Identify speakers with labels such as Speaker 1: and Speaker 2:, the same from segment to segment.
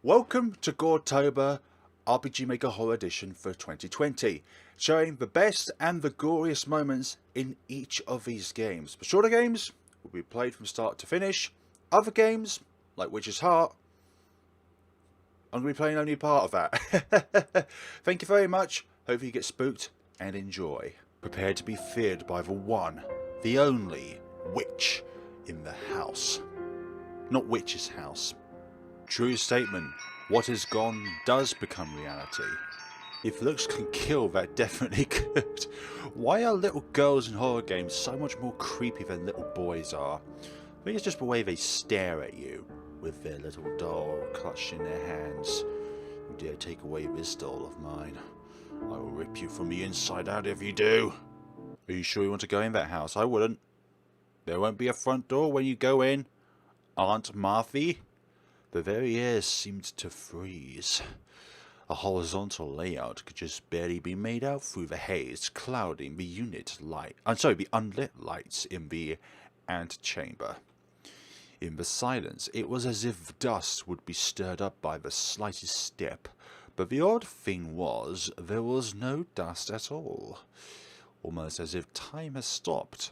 Speaker 1: Welcome to Goretober RPG Maker Horror Edition for 2020, showing the best and the goriest moments in each of these games. The shorter games will be played from start to finish. Other games, like Witch's Heart, I'm going to be playing only part of that. Thank you very much. Hope you get spooked and enjoy. Prepare to be feared by the one, the only witch in the house. Not witch's house. True statement, what is gone does become reality. If looks can kill, that definitely could. Why are little girls in horror games so much more creepy than little boys are? I think it's just the way they stare at you, with their little doll clutched in their hands. You dare take away this doll of mine, I will rip you from the inside out if you do. Are you sure you want to go in that house? I wouldn't. There won't be a front door when you go in, Aunt Marthy. The very air seemed to freeze. A horizontal layout could just barely be made out through the haze, clouding the the unlit lights in the antechamber. In the silence, it was as if dust would be stirred up by the slightest step, but the odd thing was, there was no dust at all. Almost as if time has stopped,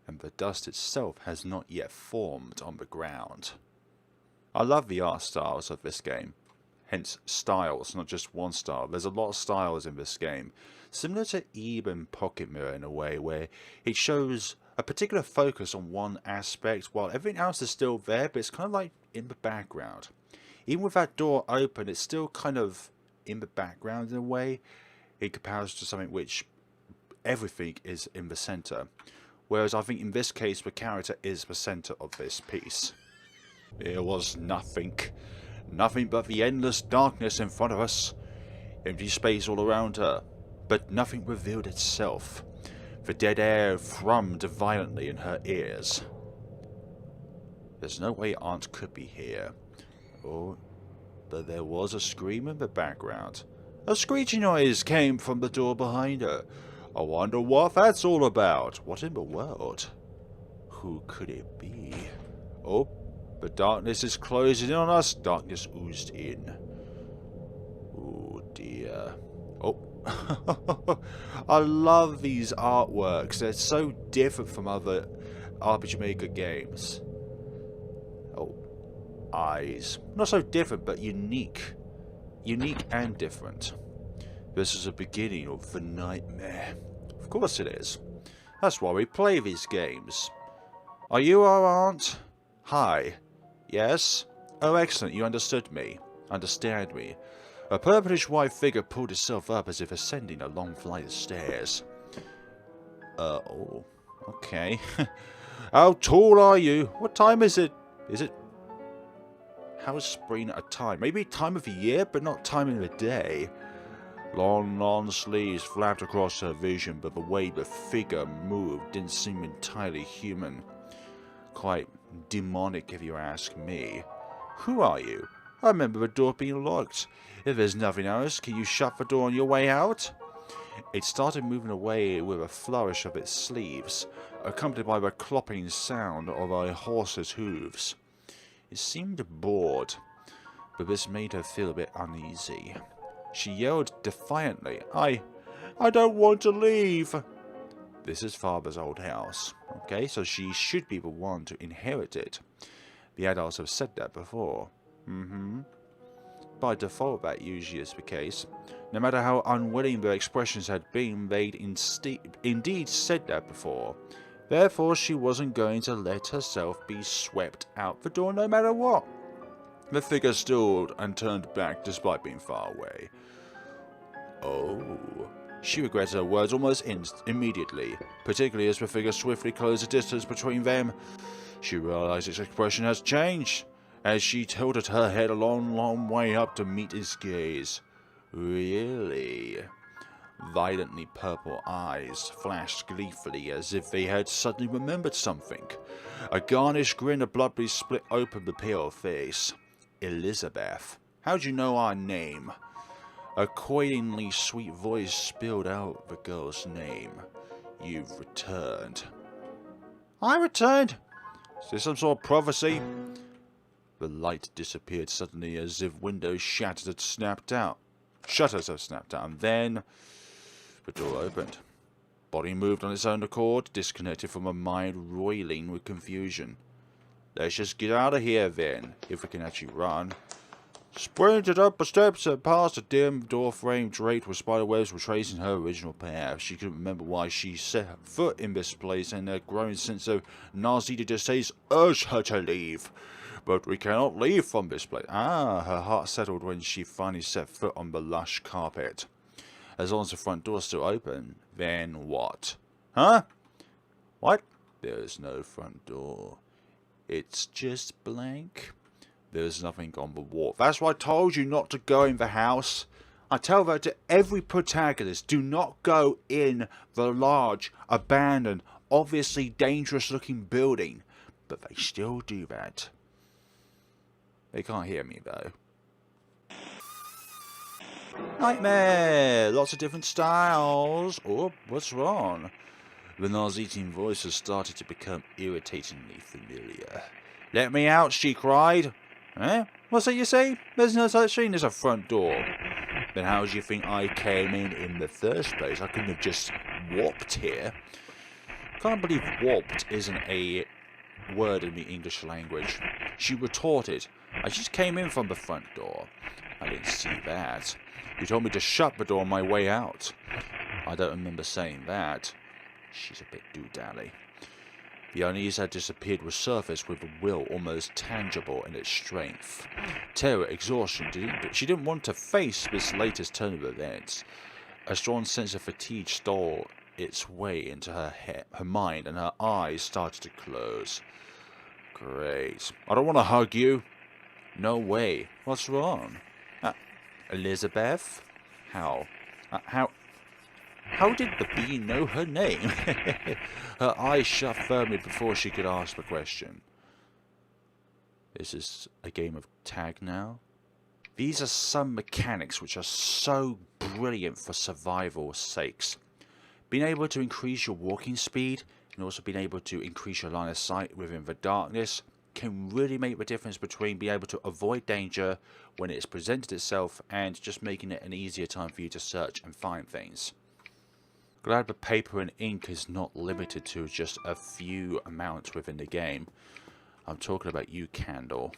Speaker 1: and the dust itself has not yet formed on the ground. I love the art styles of this game. Hence, styles, not just one style. There's a lot of styles in this game. Similar to Eve and Pocket Mirror in a way, where it shows a particular focus on one aspect, while everything else is still there, but it's kind of like in the background. Even with that door open, it's still kind of in the background in a way, in comparison to something which everything is in the center. Whereas I think in this case, the character is the center of this piece. There was nothing but the endless darkness in front of us, empty space all around her, but nothing revealed itself. The dead air thrummed violently in her ears. There's no way Aunt could be here. Oh, but there was a scream in the background. A screeching noise came from the door behind her. I wonder what that's all about. What in the world? Who could it be? Oh, the darkness is closing in on us. Darkness oozed in. Oh dear. Oh. I love these artworks. They're so different from other RPG Maker games. Oh. Eyes. Not so different, but unique. Unique and different. This is the beginning of the nightmare. Of course it is. That's why we play these games. Are you our aunt? Hi. Yes? Oh, excellent, you understood me. Understand me. A purplish white figure pulled itself up as if ascending a long flight of stairs. Oh. Okay. How tall are you? What time is it? Is it... How is spring a time? Maybe time of the year, but not time of the day. Long sleeves flapped across her vision, but the way the figure moved didn't seem entirely human. Quite demonic, if you ask me. Who are you? I remember the door being locked. If there's nothing else, can you shut the door on your way out? It started moving away with a flourish of its sleeves, accompanied by the clopping sound of a horse's hooves. It seemed bored, but this made her feel a bit uneasy. She yelled defiantly, I don't want to leave. This is Father's old house. Okay, so she should be the one to inherit it. The adults have said that before. By default, that usually is the case. No matter how unwilling their expressions had been, they'd indeed said that before. Therefore, she wasn't going to let herself be swept out the door no matter what. The figure stood and turned back despite being far away. Oh. She regretted her words almost immediately, particularly as the figure swiftly closed the distance between them. She realized its expression has changed, as she tilted her head a long way up to meet his gaze. Really? Violently purple eyes flashed gleefully as if they had suddenly remembered something. A garnished grin abruptly split open the pale face. Elisabeth, how'd you know our name? A coyingly sweet voice spilled out the girl's name. You've returned. 'I returned? Is this some sort of prophecy? The light disappeared suddenly as if windows shutters had snapped out. And then the door opened. Body moved on its own accord, disconnected from a mind roiling with confusion. Let's just get out of here then, if we can actually run. Sprinted up the steps and past a dim door frame draped with spiderwebs retracing her original path. She couldn't remember why she set foot in this place, and a growing sense of nausea distaste urged her to leave. But we cannot leave from this place. Her heart settled when she finally set foot on the lush carpet. As long as the front door is still open, then what? Huh? What? There's no front door. It's just blank. There's nothing on the wall. That's why I told you not to go in the house. I tell that to every protagonist. Do not go in the large, abandoned, obviously dangerous looking building. But they still do that. They can't hear me though. Nightmare! Lots of different styles. Oh, what's wrong? The nauseating voice has started to become irritatingly familiar. Let me out, she cried. Eh? What's that you say? There's no such thing as a front door. Then how do you think I came in the first place? I couldn't have just warped here. Can't believe warped isn't a word in the English language. She retorted. I just came in from the front door. I didn't see that. You told me to shut the door on my way out. I don't remember saying that. She's a bit doo-dally. The unease had disappeared with surface with a will almost tangible in its strength. Terror, exhaustion, she didn't want to face this latest turn of events. A strong sense of fatigue stole its way into her head, her mind, and her eyes started to close. Great. I don't want to hug you. No way. What's wrong? Elisabeth? How did the bee know her name? Her eyes shut firmly before she could ask the question. Is this a game of tag now? These are some mechanics which are so brilliant for survival's sakes. Being able to increase your walking speed and also being able to increase your line of sight within the darkness can really make the difference between being able to avoid danger when it's presented itself and just making it an easier time for you to search and find things. Glad the paper and ink is not limited to just a few amounts within the game. I'm talking about you, Candle.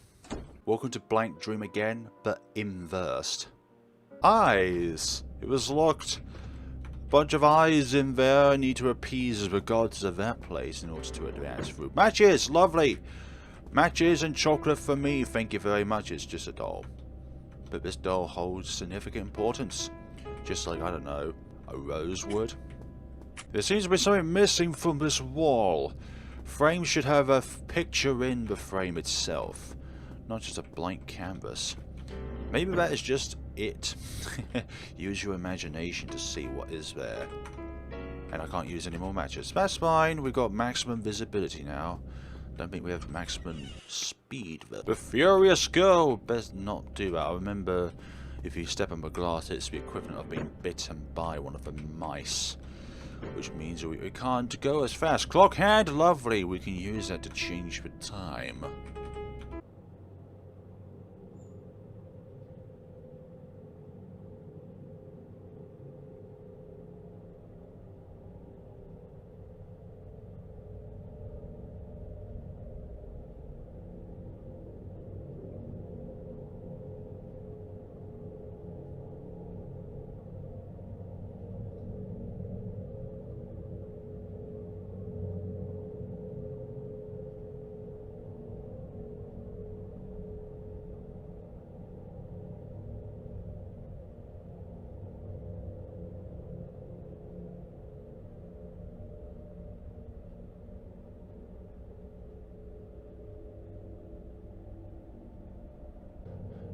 Speaker 1: Welcome to Blank Dream again, but inversed. Eyes! It was locked. Bunch of eyes in there. I need to appease the gods of that place in order to advance through. Matches! Lovely! Matches and chocolate for me, thank you very much. It's just a doll. But this doll holds significant importance. Just like, I don't know, a rosewood. There seems to be something missing from this wall. Frame should have a picture in the frame itself, not just a blank canvas. Maybe that is just it. Use your imagination to see what is there. And I can't use any more matches. That's fine, we've got maximum visibility now. Don't think we have maximum speed. The furious girl, best not do that. I remember if you step on the glass, it's the equivalent of being bitten by one of the mice. Which means we can't go as fast. Clock hand, lovely. We can use that to change the time.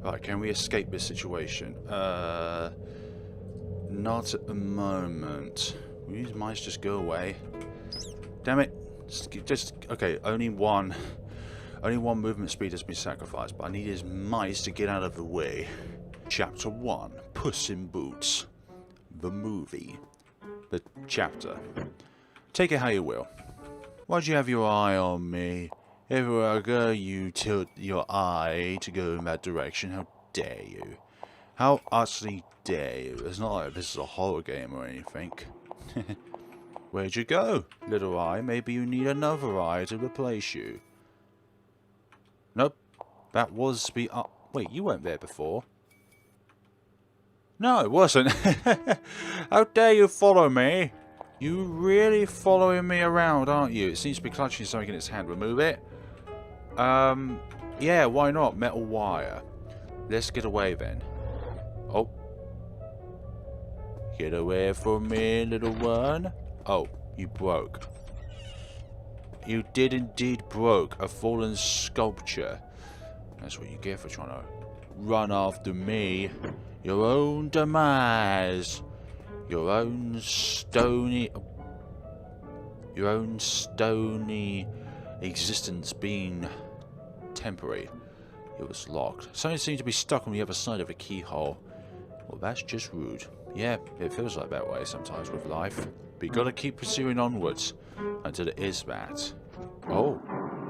Speaker 1: Right, can we escape this situation? Not at the moment. Will these mice just go away? Damn it! Just okay. Only one movement speed has been sacrificed, but I need his mice to get out of the way. Chapter 1: Puss in Boots. The movie. The chapter. Take it how you will. Why'd you have your eye on me? Everywhere I go, you tilt your eye to go in that direction. How dare you? How utterly dare you? It's not like this is a horror game or anything. Where'd you go, little eye? Maybe you need another eye to replace you. Nope. That was the... wait, you weren't there before. No, it wasn't. How dare you follow me? You really following me around, aren't you? It seems to be clutching something in its hand. Remove it. Yeah, why not? Metal wire. Let's get away then. Oh. Get away from me, little one. Oh, you broke. You did indeed broke a fallen sculpture. That's what you get for trying to run after me. Your own demise. Your own stony existence being temporary. It was locked. Something seemed to be stuck on the other side of a keyhole. Well, that's just rude. Yeah, it feels like that way sometimes with life. But you gotta keep pursuing onwards until it is that. Oh,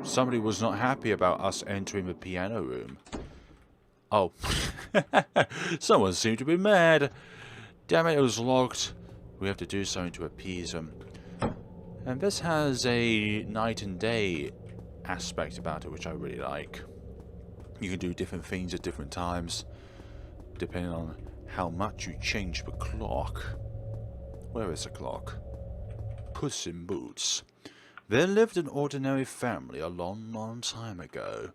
Speaker 1: somebody was not happy about us entering the piano room. Oh, someone seemed to be mad. Damn it, it was locked. We have to do something to appease them. And this has a night and day aspect about it, which I really like. You can do different things at different times, depending on how much you change the clock. Where is the clock? Puss in Boots. There lived an ordinary family a long, long time ago.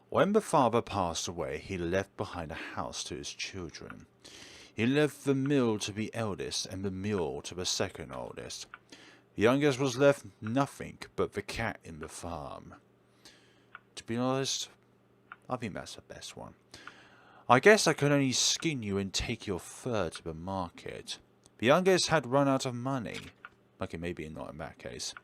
Speaker 1: When the father passed away, he left behind a house to his children. He left the mill to the eldest and the mule to the second oldest. The youngest was left nothing but the cat in the farm. To be honest, I think that's the best one. I guess I could only skin you and take your fur to the market. The youngest had run out of money. Okay, maybe not in that case.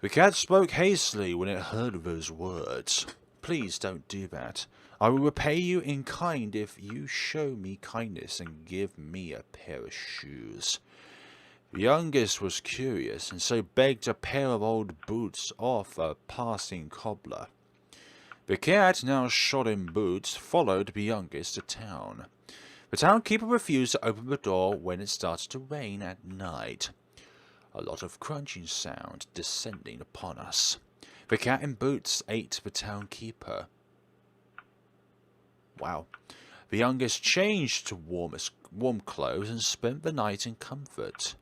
Speaker 1: The cat spoke hastily when it heard those words. Please don't do that. I will repay you in kind if you show me kindness and give me a pair of shoes. The youngest was curious, and so begged a pair of old boots off a passing cobbler. The cat, now shod in boots, followed the youngest to town. The townkeeper refused to open the door when it started to rain at night. A lot of crunching sound descending upon us. The cat in boots ate the townkeeper. Wow. The youngest changed to warm clothes and spent the night in comfort.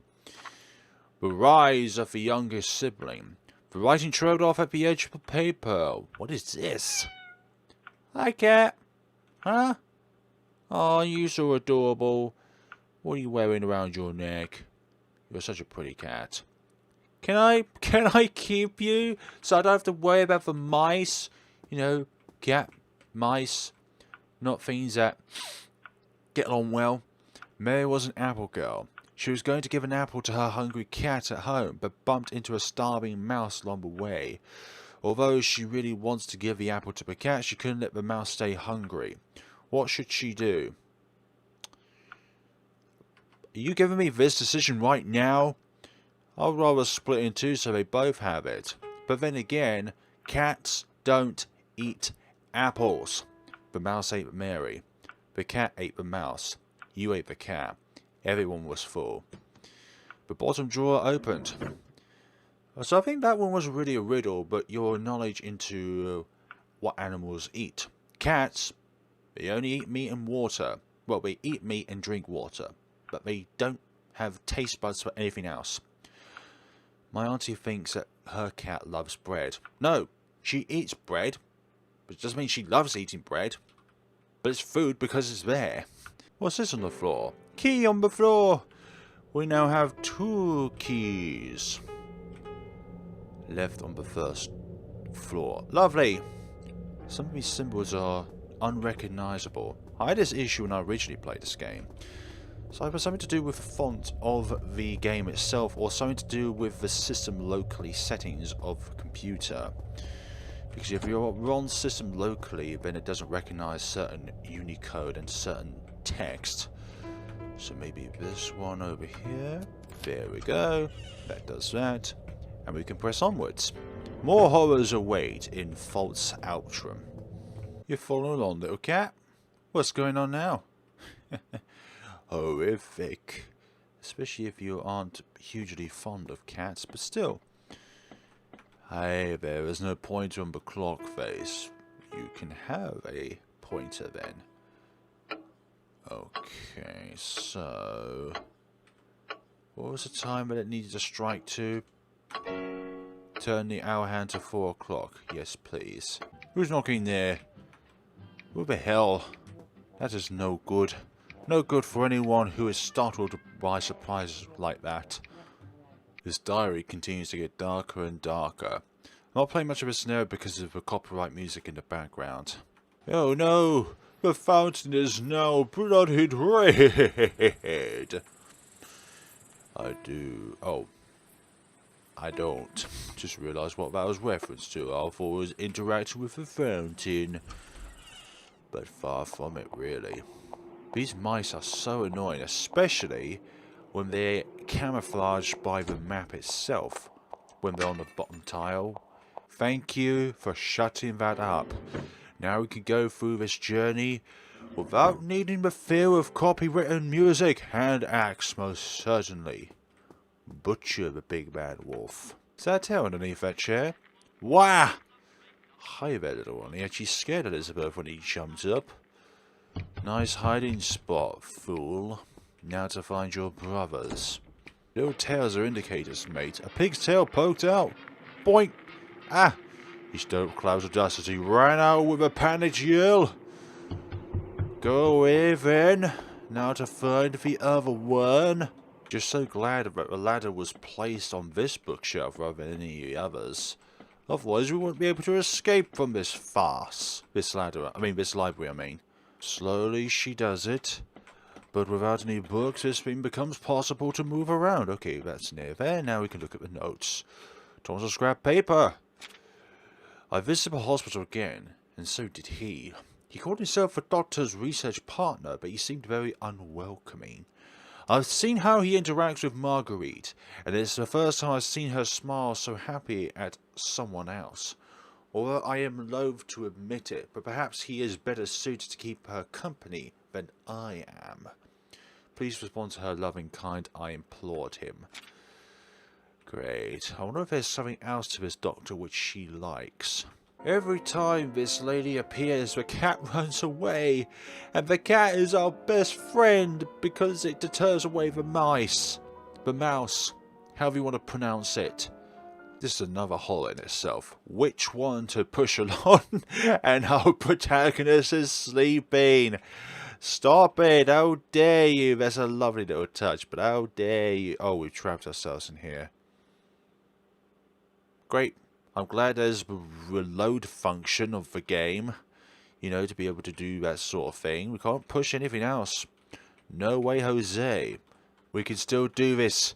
Speaker 1: The rise of the youngest sibling. The writing trailed off at the edge of the paper. What is this? Hi, cat. Huh? Oh, you're so adorable. What are you wearing around your neck? You're such a pretty cat. Can I keep you so I don't have to worry about the mice? You know, cat, mice, not things that get along well. Mary was an apple girl. She was going to give an apple to her hungry cat at home, but bumped into a starving mouse along the way. Although she really wants to give the apple to the cat, she couldn't let the mouse stay hungry. What should she do? Are you giving me this decision right now? I'd rather split in two so they both have it. But then again, cats don't eat apples. The mouse ate Mary. The cat ate the mouse. You ate the cat. Everyone was full. The bottom drawer opened. So I think that one was really a riddle, but your knowledge into what animals eat. Cats, they only eat meat and water. Well, they eat meat and drink water, but they don't have taste buds for anything else. My auntie thinks that her cat loves bread. No, she eats bread, but it doesn't mean she loves eating bread. But it's food because it's there. What's this on the floor? Key on the floor. We now have 2 keys left on the first floor. Lovely. Some of these symbols are unrecognizable. I had this issue when I originally played this game. So it was something to do with the font of the game itself, or something to do with the system locally settings of the computer. Because if you're on system locally, then it doesn't recognize certain Unicode and certain text. So maybe this one over here. There we go. That does that. And we can press onwards. More horrors await in Fausts Alptraum. You're following along, little cat? What's going on now? Horrific. Especially if you aren't hugely fond of cats, but still. Hey, there is no pointer on the clock face. You can have a pointer then. Okay, so... what was the time that it needed to strike to? Turn the hour hand to 4 o'clock. Yes, please. Who's knocking there? Who the hell? That is no good. No good for anyone who is startled by surprises like that. This diary continues to get darker and darker. I'm not playing much of a snare because of the copyright music in the background. Oh no! The fountain is now blooded red! I do... oh. I don't. Just realised what that was reference to. I thought it was interacting with the fountain. But far from it, really. These mice are so annoying, especially when they're camouflaged by the map itself. When they're on the bottom tile. Thank you for shutting that up. Now we can go through this journey without needing the fear of copywritten music and axe, most certainly. Butcher the big bad wolf. Is that a tail underneath that chair? Wah! Hi there, little one. He actually scared Elisabeth when he jumped up. Nice hiding spot, fool. Now to find your brothers. Little tails are indicators, mate. A pig's tail poked out. Boink! Ah! He stirred up clouds of dust as he ran out with a panicked yell. Go away then. Now to find the other one. Just so glad that the ladder was placed on this bookshelf rather than any others. Otherwise we wouldn't be able to escape from this farce. This library, I mean. Slowly she does it. But without any books, this thing becomes possible to move around. Okay, that's near there. Now we can look at the notes. Tons of scrap paper. I visited the hospital again, and so did he. He called himself a doctor's research partner, but he seemed very unwelcoming. I've seen how he interacts with Marguerite, and it's the first time I've seen her smile so happy at someone else. Although I am loath to admit it, but perhaps he is better suited to keep her company than I am. Please respond to her loving kind, I implored him. Great. I wonder if there's something else to this doctor which she likes. Every time this lady appears, the cat runs away, and the cat is our best friend because it deters away the mice. The mouse, however you want to pronounce it. This is another horror in itself. Which one to push along, and our protagonist is sleeping. Stop it, how dare you. That's a lovely little touch, but how dare you. Oh, we've trapped ourselves in here. Great. I'm glad there's the reload function of the game, you know, to be able to do that sort of thing. We can't push anything else. No way, Jose. We can still do this.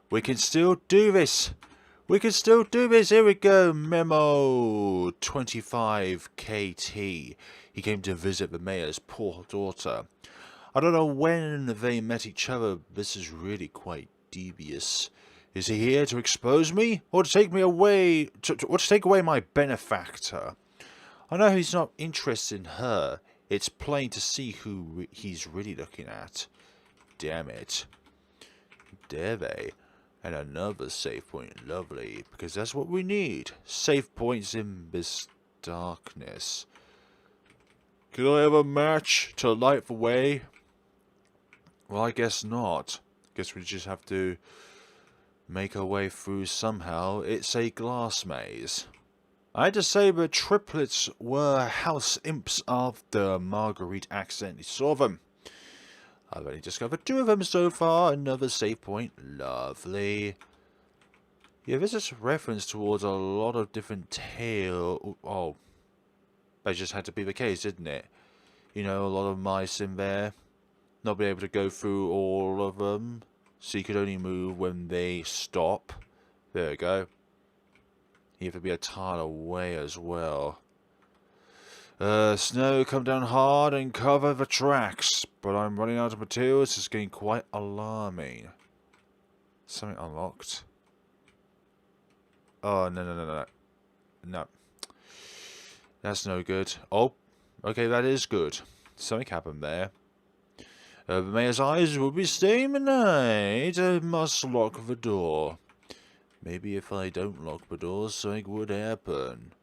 Speaker 1: We can still do this. We can still do this. Here we go. Memo 25 KT. He came to visit the mayor's poor daughter. I don't know when they met each other. This is really quite devious. Is he here to expose me, or to take me away, or to take away my benefactor? I know he's not interested in her. It's plain to see who he's really looking at. Damn it. Dare they? And another save point. Lovely, because that's what we need. Save points in this darkness. Can I have a match to light the way? Well, I guess not. Guess we just have to make our way through somehow. It's a glass maze. I had to say the triplets were house imps after Marguerite accidentally saw them. I've only discovered 2 of them so far. Another save point. Lovely. Yeah, this is a reference towards a lot of different tales. Oh, that just had to be the case, didn't it? You know, a lot of mice in there. Not be able to go through all of them. So you could only move when they stop. There we go. You have to be a tile away as well. Snow come down hard and cover the tracks. But I'm running out of materials. It's getting quite alarming. Something unlocked. Oh, no. No. That's no good. Oh, okay, that is good. Something happened there. The mayor's eyes will be staying the night. I must lock the door. Maybe if I don't lock the door, something would happen.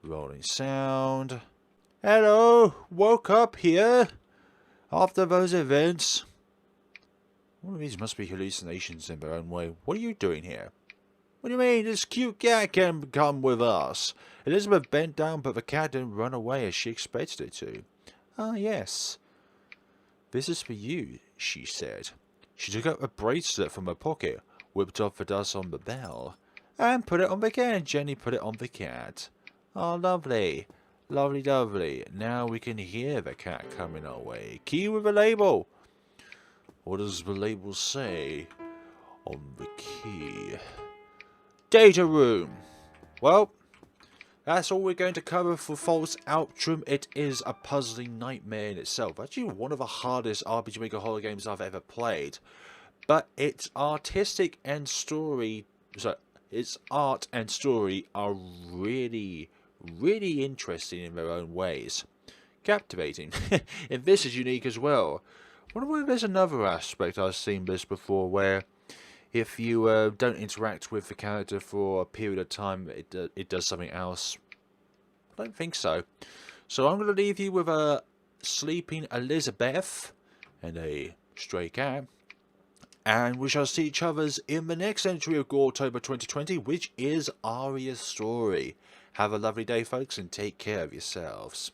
Speaker 1: Rolling sound. Hello, woke up here after those events. One of these must be hallucinations in their own way. What are you doing here? What do you mean? This cute cat can come with us. Elisabeth bent down, but the cat didn't run away as she expected it to. Ah, yes. This is for you, she said. She took out a bracelet from her pocket, whipped off the dust on the bell, and put it on the cat, and Jenny put it on the cat. Oh, lovely. Lovely, lovely. Now we can hear the cat coming our way. Key with a label. What does the label say on the key? Data room. Well, that's all we're going to cover for Fausts Alptraum. It is a puzzling nightmare in itself. Actually, one of the hardest RPG Maker horror games I've ever played. But its artistic and story, its art and story are really, really interesting in their own ways. Captivating. And this is unique as well. I wonder whether there's another aspect I've seen this before where if you don't interact with the character for a period of time, it does something else. I don't think so. So I'm going to leave you with a sleeping Elisabeth and a stray cat. And we shall see each other in the next entry of Goretober 2020, which is Aria's story. Have a lovely day, folks, and take care of yourselves.